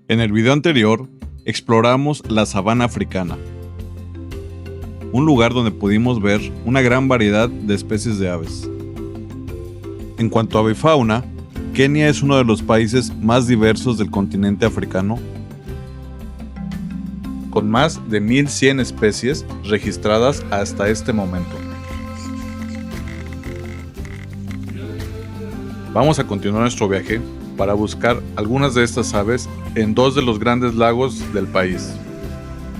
En el video anterior, exploramos la sabana africana, un lugar donde pudimos ver una gran variedad de especies de aves. En cuanto a avifauna, Kenia es uno de los países más diversos del continente africano, con más de 1100 especies registradas hasta este momento. Vamos a continuar nuestro viaje para buscar algunas de estas aves en dos de los grandes lagos del país,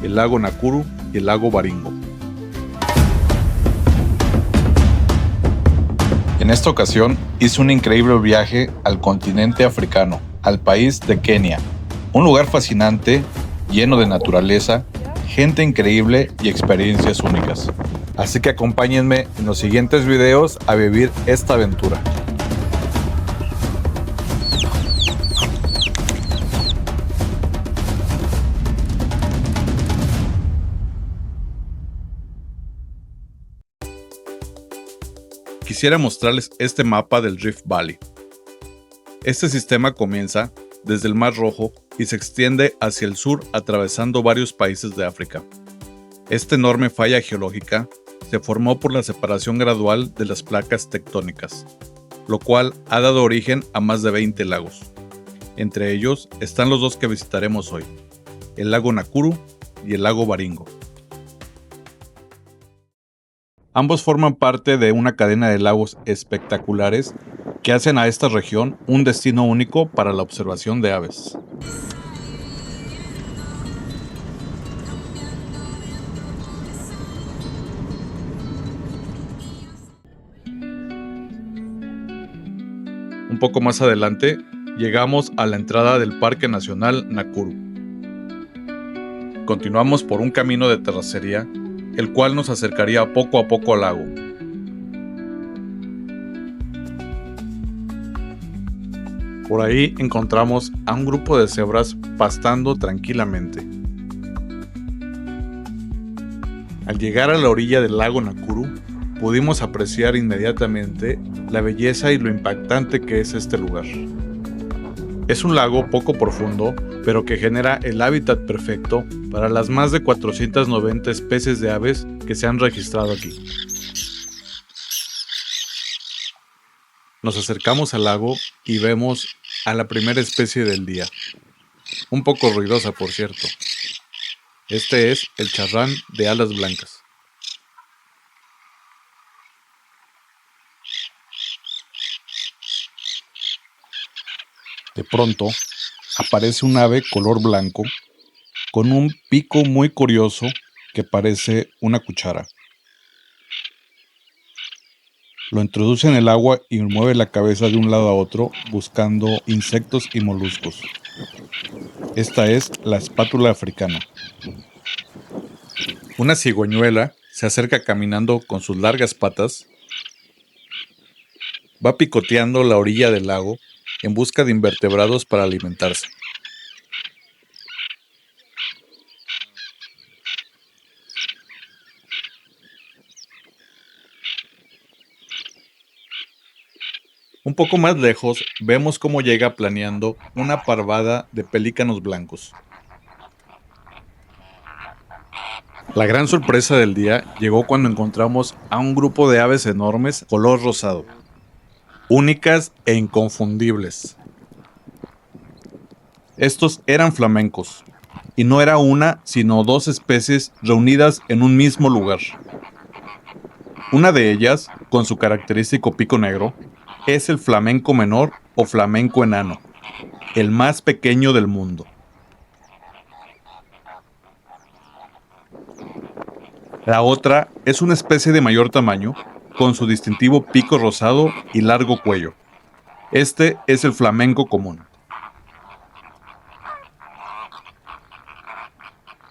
el lago Nakuru y el lago Baringo. En esta ocasión hice un increíble viaje al continente africano, al país de Kenia, un lugar fascinante, lleno de naturaleza, gente increíble y experiencias únicas. Así que acompáñenme en los siguientes videos a vivir esta aventura. Quisiera mostrarles este mapa del Rift Valley. Este sistema comienza desde el Mar Rojo y se extiende hacia el sur atravesando varios países de África. Esta enorme falla geológica se formó por la separación gradual de las placas tectónicas, lo cual ha dado origen a más de 20 lagos. Entre ellos están los dos que visitaremos hoy, el lago Nakuru y el lago Baringo. Ambos forman parte de una cadena de lagos espectaculares que hacen a esta región un destino único para la observación de aves. Un poco más adelante, llegamos a la entrada del Parque Nacional Nakuru. Continuamos por un camino de terracería, el cual nos acercaría poco a poco al lago. Por ahí encontramos a un grupo de cebras pastando tranquilamente. Al llegar a la orilla del lago Nakuru, pudimos apreciar inmediatamente la belleza y lo impactante que es este lugar. Es un lago poco profundo, pero que genera el hábitat perfecto para las más de 490 especies de aves que se han registrado aquí. Nos acercamos al lago y vemos a la primera especie del día, un poco ruidosa por cierto. Este es el charrán de alas blancas. De pronto, aparece un ave color blanco con un pico muy curioso que parece una cuchara. Lo introduce en el agua y mueve la cabeza de un lado a otro buscando insectos y moluscos. Esta es la espátula africana. Una cigüeñuela se acerca caminando con sus largas patas. Va picoteando la orilla del lago en busca de invertebrados para alimentarse. Un poco más lejos vemos cómo llega planeando una parvada de pelícanos blancos. La gran sorpresa del día llegó cuando encontramos a un grupo de aves enormes color rosado, únicas e inconfundibles. Estos eran flamencos, y no era una, sino dos especies reunidas en un mismo lugar. Una de ellas, con su característico pico negro, es el flamenco menor o flamenco enano, el más pequeño del mundo. La otra es una especie de mayor tamaño, con su distintivo pico rosado y largo cuello. Este es el flamenco común.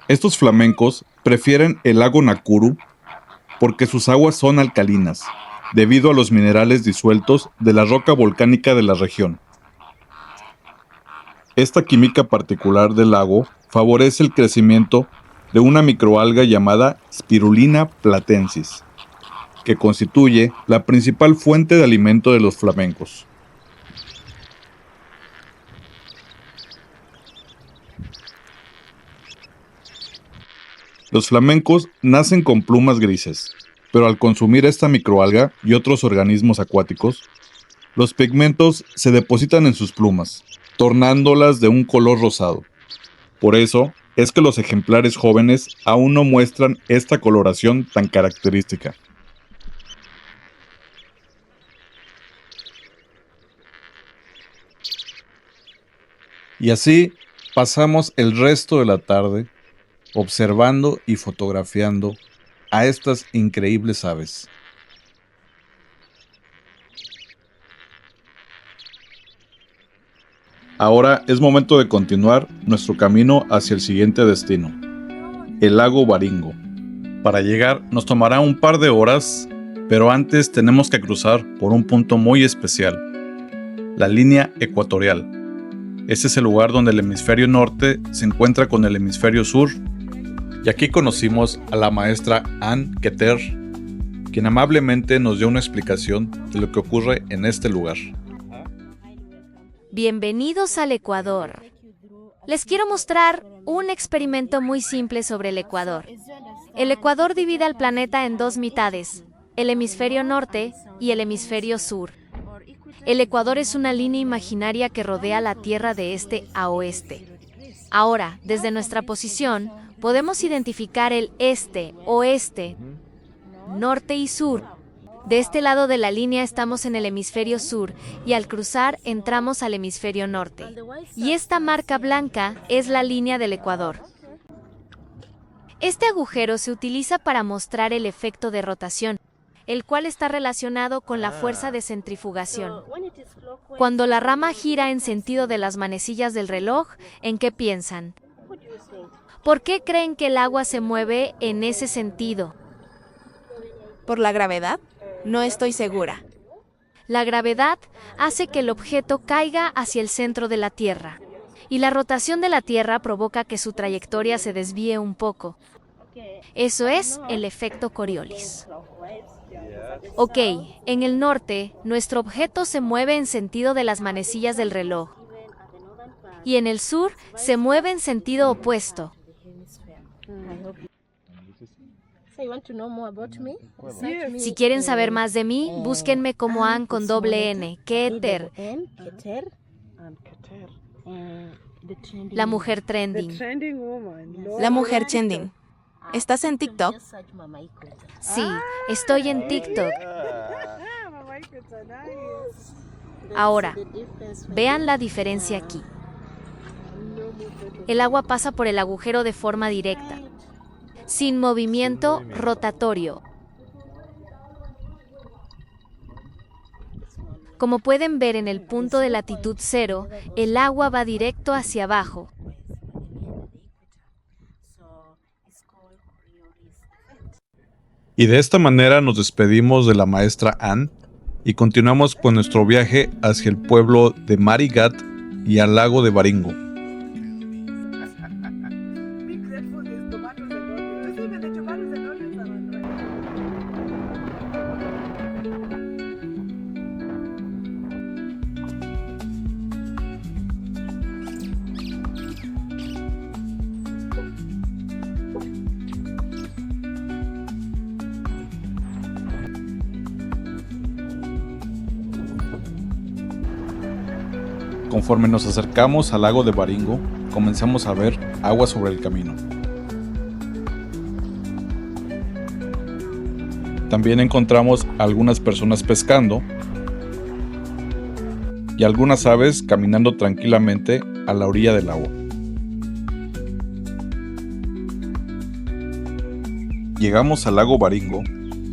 Estos flamencos prefieren el lago Nakuru porque sus aguas son alcalinas, debido a los minerales disueltos de la roca volcánica de la región. Esta química particular del lago favorece el crecimiento de una microalga llamada Spirulina platensis, que constituye la principal fuente de alimento de los flamencos. Los flamencos nacen con plumas grises, pero al consumir esta microalga y otros organismos acuáticos, los pigmentos se depositan en sus plumas, tornándolas de un color rosado. Por eso es que los ejemplares jóvenes aún no muestran esta coloración tan característica. Y así pasamos el resto de la tarde observando y fotografiando a estas increíbles aves. Ahora es momento de continuar nuestro camino hacia el siguiente destino, el lago Baringo. Para llegar nos tomará un par de horas, pero antes tenemos que cruzar por un punto muy especial, la línea ecuatorial. Este es el lugar donde el hemisferio norte se encuentra con el hemisferio sur, y aquí conocimos a la maestra Ann Keter, quien amablemente nos dio una explicación de lo que ocurre en este lugar. Bienvenidos al Ecuador. Les quiero mostrar un experimento muy simple sobre el Ecuador. El Ecuador divide al planeta en dos mitades, el hemisferio norte y el hemisferio sur. El Ecuador es una línea imaginaria que rodea la Tierra de este a oeste. Ahora, desde nuestra posición, podemos identificar el este, oeste, norte y sur. De este lado de la línea estamos en el hemisferio sur y al cruzar entramos al hemisferio norte. Y esta marca blanca es la línea del Ecuador. Este agujero se utiliza para mostrar el efecto de rotación, el cual está relacionado con la fuerza de centrifugación. Cuando la rama gira en sentido de las manecillas del reloj, ¿en qué piensan? ¿Por qué creen que el agua se mueve en ese sentido? ¿Por la gravedad? No estoy segura. La gravedad hace que el objeto caiga hacia el centro de la Tierra, y la rotación de la Tierra provoca que su trayectoria se desvíe un poco. Eso es el efecto Coriolis. Ok, en el norte, nuestro objeto se mueve en sentido de las manecillas del reloj, y en el sur se mueve en sentido opuesto. Si quieren saber más de mí, búsquenme como Ann con doble N, Keter, la mujer trending. La mujer trending. ¿Estás en TikTok? Sí, estoy en TikTok. Ahora, vean la diferencia aquí. El agua pasa por el agujero de forma directa, sin movimiento rotatorio. Como pueden ver en el punto de latitud 0, el agua va directo hacia abajo. Y de esta manera nos despedimos de la maestra Ann y continuamos con nuestro viaje hacia el pueblo de Marigat y al lago de Baringo. Conforme nos acercamos al lago de Baringo, comenzamos a ver agua sobre el camino. También encontramos a algunas personas pescando y algunas aves caminando tranquilamente a la orilla del agua. Llegamos al lago Baringo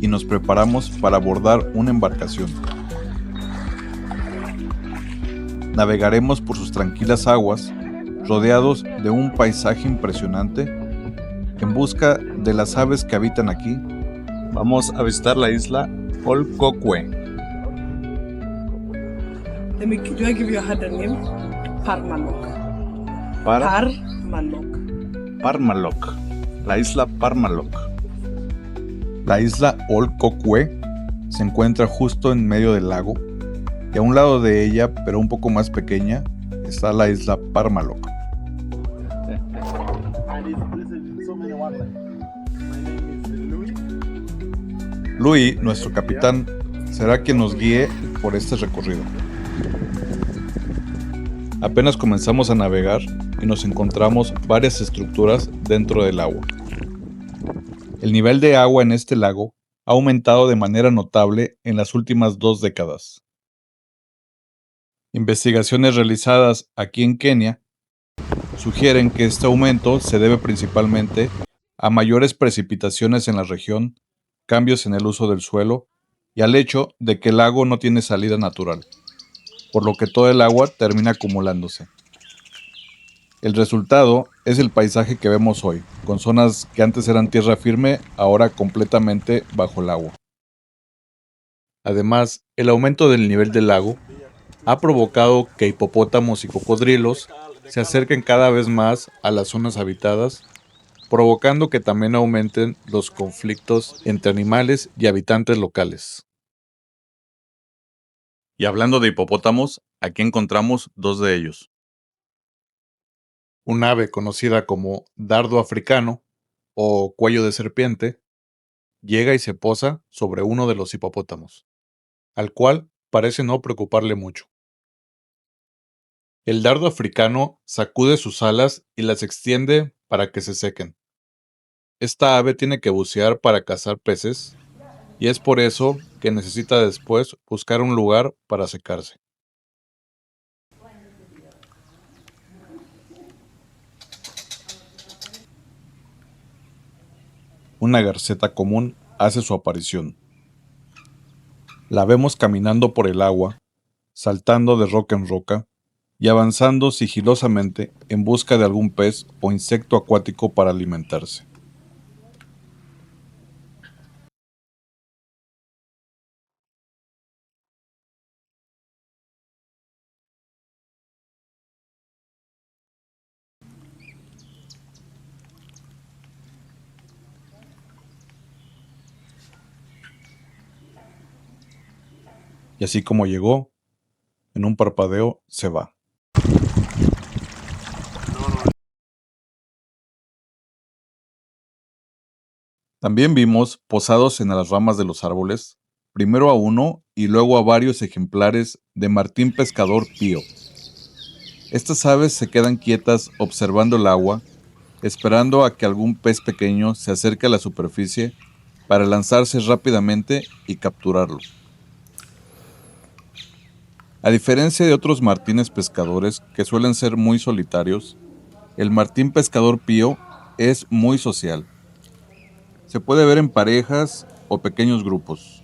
y nos preparamos para abordar una embarcación. Navegaremos por sus tranquilas aguas, rodeados de un paisaje impresionante, en busca de las aves que habitan aquí. Vamos a visitar la isla Olcocue. Do I give you a harder name? Parmalok. Parmalok. La isla Parmalok. La isla Olcocue se encuentra justo en medio del lago y a un lado de ella, pero un poco más pequeña, está la isla Parmalok. Louis, nuestro capitán, será quien nos guíe por este recorrido. Apenas comenzamos a navegar y nos encontramos varias estructuras dentro del agua. El nivel de agua en este lago ha aumentado de manera notable en las últimas 2 décadas. Investigaciones realizadas aquí en Kenia sugieren que este aumento se debe principalmente a mayores precipitaciones en la región, cambios en el uso del suelo y al hecho de que el lago no tiene salida natural, por lo que todo el agua termina acumulándose. El resultado es el paisaje que vemos hoy, con zonas que antes eran tierra firme, ahora completamente bajo el agua. Además, el aumento del nivel del lago ha provocado que hipopótamos y cocodrilos se acerquen cada vez más a las zonas habitadas, provocando que también aumenten los conflictos entre animales y habitantes locales. Y hablando de hipopótamos, aquí encontramos 2 de ellos. Un ave conocida como dardo africano o cuello de serpiente llega y se posa sobre uno de los hipopótamos, al cual parece no preocuparle mucho. El dardo africano sacude sus alas y las extiende para que se sequen. Esta ave tiene que bucear para cazar peces y es por eso que necesita después buscar un lugar para secarse. Una garceta común hace su aparición. La vemos caminando por el agua, saltando de roca en roca y avanzando sigilosamente en busca de algún pez o insecto acuático para alimentarse. Y así como llegó, en un parpadeo se va. También vimos posados en las ramas de los árboles, primero a uno y luego a varios ejemplares de martín pescador pío. Estas aves se quedan quietas observando el agua, esperando a que algún pez pequeño se acerque a la superficie para lanzarse rápidamente y capturarlo. A diferencia de otros martines pescadores que suelen ser muy solitarios, el martín pescador pío es muy social. Se puede ver en parejas o pequeños grupos.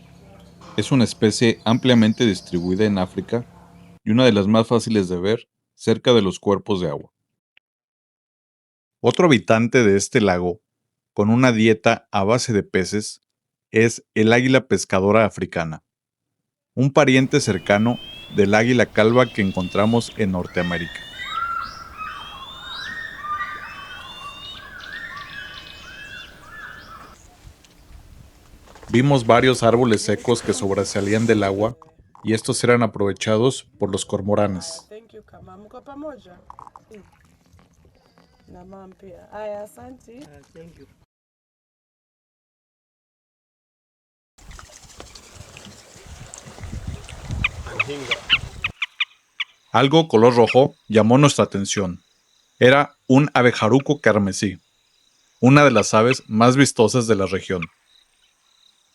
Es una especie ampliamente distribuida en África y una de las más fáciles de ver cerca de los cuerpos de agua. Otro habitante de este lago, con una dieta a base de peces, es el águila pescadora africana, un pariente cercano del águila calva que encontramos en Norteamérica. Vimos varios árboles secos que sobresalían del agua y estos eran aprovechados por los cormoranes. Algo color rojo llamó nuestra atención. Era un abejaruco carmesí, una de las aves más vistosas de la región.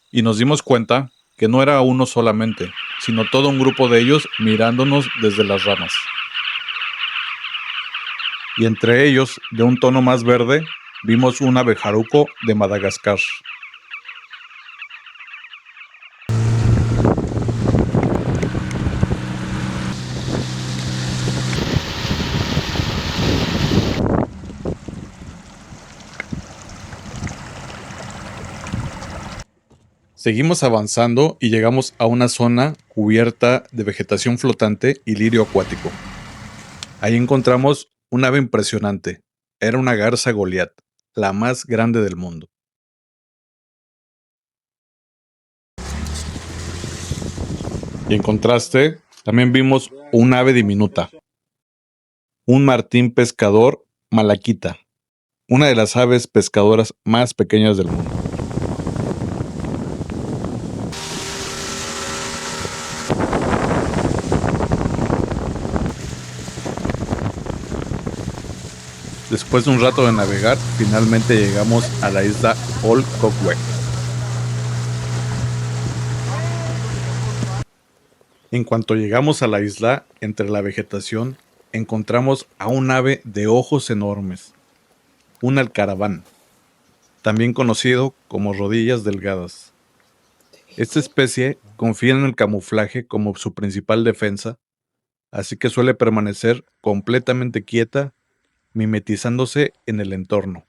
Y nos dimos cuenta que no era uno solamente, sino todo un grupo de ellos mirándonos desde las ramas. Y entre ellos, de un tono más verde, vimos un abejaruco de Madagascar. Seguimos avanzando y llegamos a una zona cubierta de vegetación flotante y lirio acuático. Ahí encontramos un ave impresionante. Era una garza Goliat, la más grande del mundo. Y en contraste, también vimos un ave diminuta, un martín pescador malaquita, una de las aves pescadoras más pequeñas del mundo. Después de un rato de navegar, finalmente llegamos a la isla Ol Kokwe. En cuanto llegamos a la isla, entre la vegetación, encontramos a un ave de ojos enormes, un alcaraván, también conocido como rodillas delgadas. Esta especie confía en el camuflaje como su principal defensa, así que suele permanecer completamente quieta, mimetizándose en el entorno.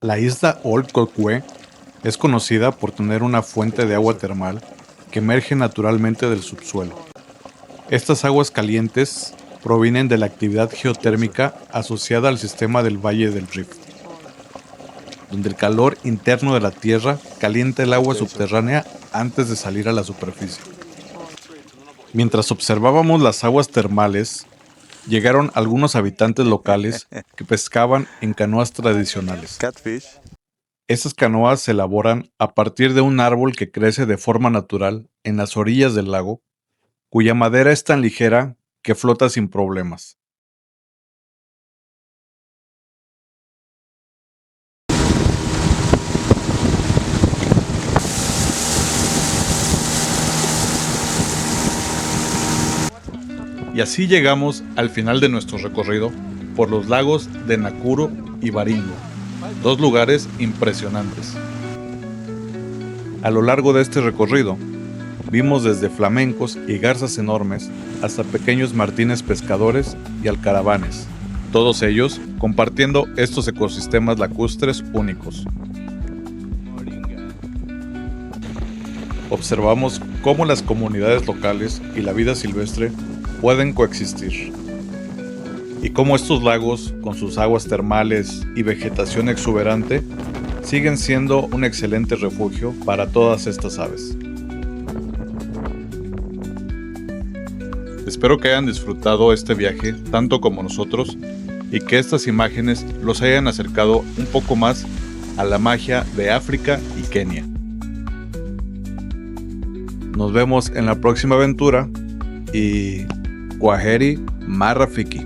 La isla Ol Kokwe es conocida por tener una fuente de agua termal que emerge naturalmente del subsuelo. Estas aguas calientes provienen de la actividad geotérmica asociada al sistema del Valle del Rift, donde el calor interno de la Tierra calienta el agua subterránea antes de salir a la superficie. Mientras observábamos las aguas termales, llegaron algunos habitantes locales que pescaban en canoas tradicionales. Estas canoas se elaboran a partir de un árbol que crece de forma natural en las orillas del lago, cuya madera es tan ligera que flota sin problemas. Y así llegamos al final de nuestro recorrido por los lagos de Nakuru y Baringo, dos lugares impresionantes. A lo largo de este recorrido, vimos desde flamencos y garzas enormes hasta pequeños martines pescadores y alcaravanes, todos ellos compartiendo estos ecosistemas lacustres únicos. Observamos cómo las comunidades locales y la vida silvestre pueden coexistir, y cómo estos lagos, con sus aguas termales y vegetación exuberante, siguen siendo un excelente refugio para todas estas aves. Espero que hayan disfrutado este viaje tanto como nosotros y que estas imágenes los hayan acercado un poco más a la magia de África y Kenia. Nos vemos en la próxima aventura y Kwaheri Marafiki.